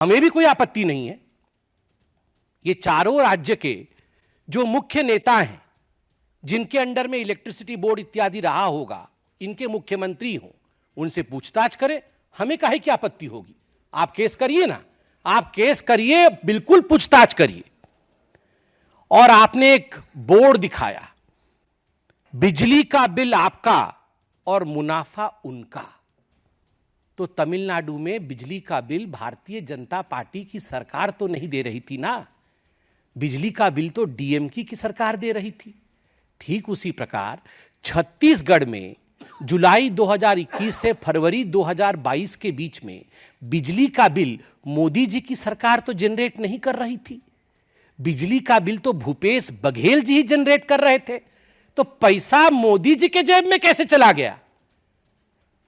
हमें भी कोई आपत्ति नहीं है। ये चारों राज्य के जो मुख्य नेता हैं, जिनके अंडर में इलेक्ट्रिसिटी बोर्ड इत्यादि रहा होगा, इनके मुख्यमंत्री हों, उनसे पूछताछ करें। हमें काहे की आपत्ति होगी? आप केस करिए ना, आप केस करिए, बिल्कुल पूछताछ करिए। और आपने एक बोर्ड दिखाया, बिजली का बिल आपका और मुनाफा उनका। तो तमिलनाडु में बिजली का बिल भारतीय जनता पार्टी की सरकार तो नहीं दे रही थी ना, बिजली का बिल तो डीएमके की सरकार दे रही थी। ठीक उसी प्रकार छत्तीसगढ़ में जुलाई 2021 से फरवरी 2022 के बीच में बिजली का बिल मोदी जी की सरकार तो जनरेट नहीं कर रही थी, बिजली का बिल तो भूपेश बघेल जी ही जनरेट कर रहे थे। तो पैसा मोदी जी के जेब में कैसे चला गया?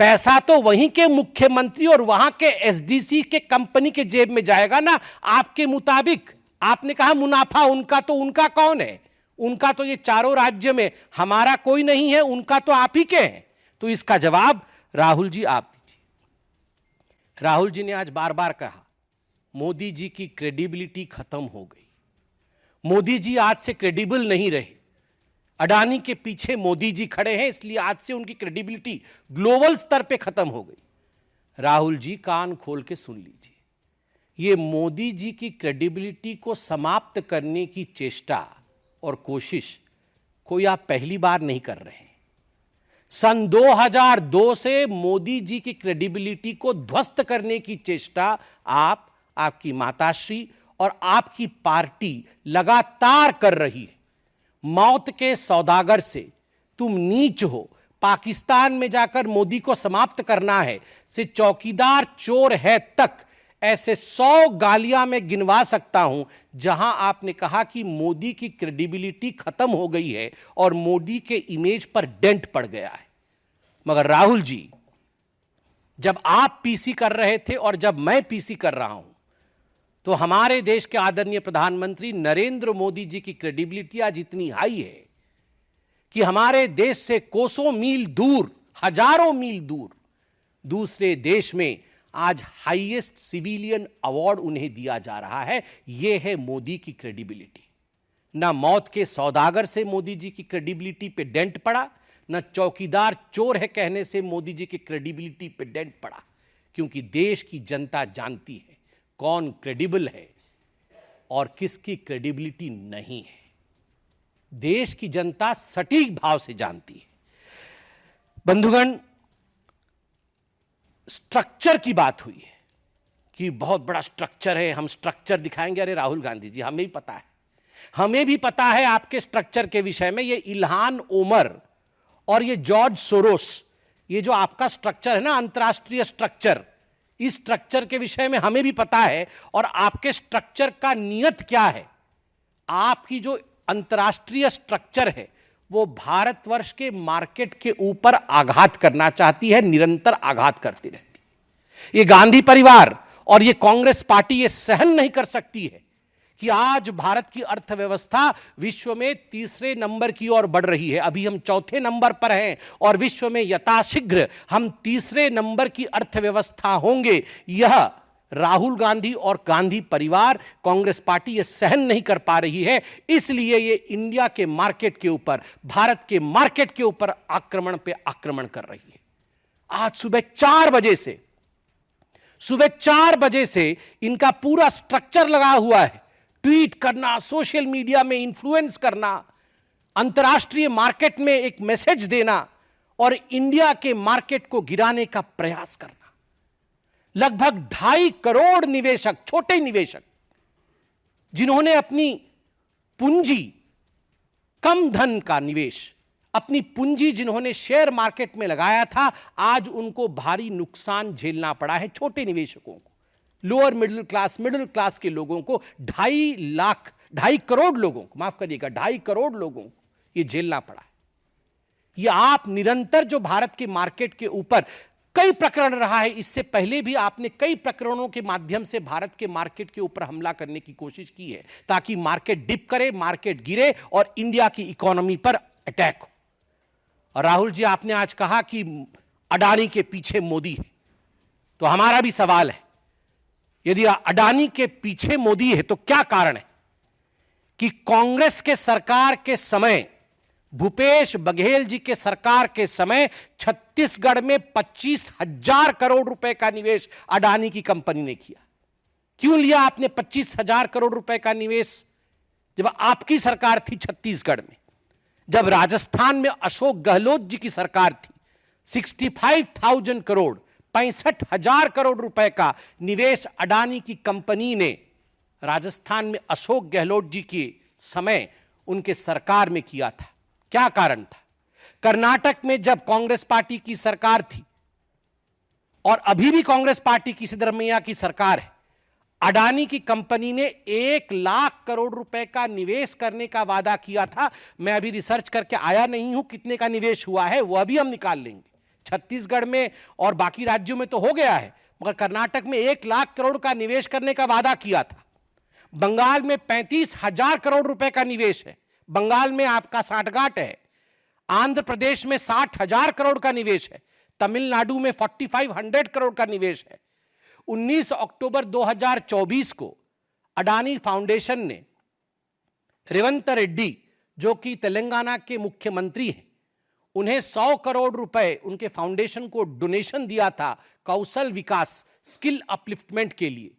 पैसा तो वहीं के मुख्यमंत्री और वहां के एसडीसी के कंपनी के जेब में जाएगा ना। आपके मुताबिक आपने कहा मुनाफा उनका, तो उनका कौन है? उनका तो ये चारों राज्य में हमारा कोई नहीं है, उनका तो आप ही के हैं। तो इसका जवाब राहुल जी आप दीजिए। राहुल जी ने आज बार बार कहा मोदी जी की क्रेडिबिलिटी खत्म हो गई, मोदी जी आज से क्रेडिबल नहीं रहे, अडानी के पीछे मोदी जी खड़े हैं, इसलिए आज से उनकी क्रेडिबिलिटी ग्लोबल स्तर पे खत्म हो गई। राहुल जी कान खोल के सुन लीजिए, ये मोदी जी की क्रेडिबिलिटी को समाप्त करने की चेष्टा और कोशिश कोई आप पहली बार नहीं कर रहे हैं। सन 2002 से मोदी जी की क्रेडिबिलिटी को ध्वस्त करने की चेष्टा आप, आपकी माताश्री और आपकी पार्टी लगातार कर रही है। मौत के सौदागर से तुम नीच हो, पाकिस्तान में जाकर मोदी को समाप्त करना है, से चौकीदार चोर है तक, ऐसे 100 गालियां मैं गिनवा सकता हूं जहां आपने कहा कि मोदी की क्रेडिबिलिटी खत्म हो गई है और मोदी के इमेज पर डेंट पड़ गया है। मगर राहुल जी, जब आप पीसी कर रहे थे और जब मैं पीसी कर रहा हूं, तो हमारे देश के आदरणीय प्रधानमंत्री नरेंद्र मोदी जी की क्रेडिबिलिटी आज इतनी हाई है कि हमारे देश से कोसों मील दूर, हजारों मील दूर दूसरे देश में आज हाईएस्ट सिविलियन अवार्ड उन्हें दिया जा रहा है। यह है मोदी की क्रेडिबिलिटी। ना मौत के सौदागर से मोदी जी की क्रेडिबिलिटी पे डेंट पड़ा, ना चौकीदार चोर है कहने से मोदी जी की क्रेडिबिलिटी पे डेंट पड़ा, क्योंकि देश की जनता जानती है कौन क्रेडिबल है और किसकी क्रेडिबिलिटी नहीं है। देश की जनता सटीक भाव से जानती है। बंधुगण, स्ट्रक्चर की बात हुई है कि बहुत बड़ा स्ट्रक्चर है, हम स्ट्रक्चर दिखाएंगे। अरे राहुल गांधी जी, हमें भी पता है, हमें भी पता है आपके स्ट्रक्चर के विषय में। ये इल्हान ओमर और ये जॉर्ज सोरोस, ये जो आपका स्ट्रक्चर है ना, अंतरराष्ट्रीय स्ट्रक्चर, इस स्ट्रक्चर के विषय में हमें भी पता है। और आपके स्ट्रक्चर का नियत क्या है? आपकी जो अंतरराष्ट्रीय स्ट्रक्चर है वो भारतवर्ष के मार्केट के ऊपर आघात करना चाहती है, निरंतर आघात करती रहती है। ये गांधी परिवार और ये कांग्रेस पार्टी ये सहन नहीं कर सकती है कि आज भारत की अर्थव्यवस्था विश्व में तीसरे नंबर की ओर बढ़ रही है। अभी हम चौथे नंबर पर हैं और विश्व में यथाशीघ्र हम तीसरे नंबर की अर्थव्यवस्था होंगे। यह राहुल गांधी और गांधी परिवार, कांग्रेस पार्टी ये सहन नहीं कर पा रही है, इसलिए ये इंडिया के मार्केट के ऊपर, भारत के मार्केट के ऊपर आक्रमण पे आक्रमण कर रही है। आज सुबह 4 बजे से इनका पूरा स्ट्रक्चर लगा हुआ है। ट्वीट करना, सोशल मीडिया में इन्फ्लुएंस करना, अंतर्राष्ट्रीय मार्केट में एक मैसेज देना और इंडिया के मार्केट को गिराने का प्रयास करना। लगभग 2.5 करोड़ निवेशक, छोटे निवेशक, जिन्होंने अपनी पूंजी, कम धन का निवेश, अपनी पूंजी जिन्होंने शेयर मार्केट में लगाया था, आज उनको भारी नुकसान झेलना पड़ा है। छोटे निवेशकों को, लोअर मिडिल क्लास के लोगों को, 2.5 करोड़ लोगों को, माफ करिएगा, 2.5 करोड़ लोगों को यह झेलना पड़ा है। यह आप निरंतर जो भारत के मार्केट के ऊपर कई प्रकरण रहा है, इससे पहले भी आपने कई प्रकरणों के माध्यम से भारत के मार्केट के ऊपर हमला करने की कोशिश की है, ताकि मार्केट डिप करे, मार्केट गिरे और इंडिया की इकोनॉमी पर अटैक हो। और राहुल जी, आपने आज कहा कि अडानी के पीछे मोदी है, तो हमारा भी सवाल है, यदि अडानी के पीछे मोदी है तो क्या कारण है कि कांग्रेस के सरकार के समय, भूपेश बघेल जी के सरकार के समय छत्तीसगढ़ में 25,000 करोड़ रुपए का निवेश अडानी की कंपनी ने किया। क्यों लिया आपने 25,000 करोड़ रुपए का निवेश जब आपकी सरकार थी छत्तीसगढ़ में? जब राजस्थान में अशोक गहलोत जी की सरकार थी, 65,000 करोड़, 65,000 करोड़ रुपए का निवेश अडानी की कंपनी ने राजस्थान में अशोक गहलोत जी के समय उनके सरकार में किया था। क्या कारण था? कर्नाटक में जब कांग्रेस पार्टी की सरकार थी और अभी भी कांग्रेस पार्टी की सिद्धरामैया की सरकार है, अडानी की कंपनी ने 1 लाख करोड़ रुपए का निवेश करने का वादा किया था। मैं अभी रिसर्च करके आया नहीं हूं कितने का निवेश हुआ है, वह भी हम निकाल लेंगे। छत्तीसगढ़ में और बाकी राज्यों में तो हो गया है, मगर कर्नाटक में 1 लाख करोड़ का निवेश करने का वादा किया था। बंगाल में 35,000 करोड़ रुपए का निवेश है, बंगाल में आपका साठगांठ है। आंध्र प्रदेश में 60,000 करोड़ का निवेश है, तमिलनाडु में 4500 करोड़ का निवेश है। 19 अक्टूबर 2024 को अडानी फाउंडेशन ने रेवंत रेड्डी, जो कि तेलंगाना के मुख्यमंत्री हैं, उन्हें 100 करोड़ रुपए उनके फाउंडेशन को डोनेशन दिया था कौशल विकास, स्किल अपलिफ्टमेंट के लिए।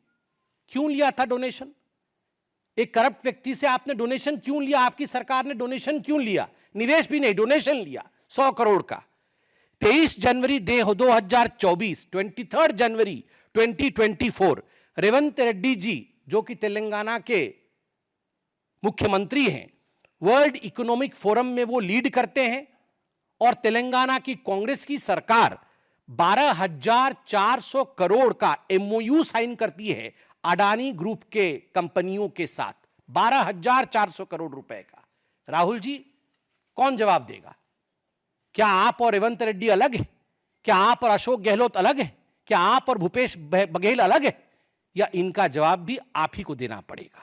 क्यों लिया था डोनेशन? एक करप्ट व्यक्ति से आपने डोनेशन क्यों लिया? आपकी सरकार ने डोनेशन क्यों लिया? निवेश भी नहीं, डोनेशन लिया 100 करोड़ का। 23 जनवरी 2024, 23 जनवरी 2024, रेवंत रेड्डी जी, जो कि तेलंगाना के मुख्यमंत्री हैं, वर्ल्ड इकोनॉमिक फोरम में वो लीड करते हैं और तेलंगाना की कांग्रेस की सरकार 12,400 करोड़ का एमओयू साइन करती है अडानी ग्रुप के कंपनियों के साथ, 12,400 करोड़ रुपए का। राहुल जी, कौन जवाब देगा? क्या आप और रेवंत रेड्डी अलग है? क्या आप और अशोक गहलोत अलग है? क्या आप और भूपेश बघेल अलग है? या इनका जवाब भी आप ही को देना पड़ेगा?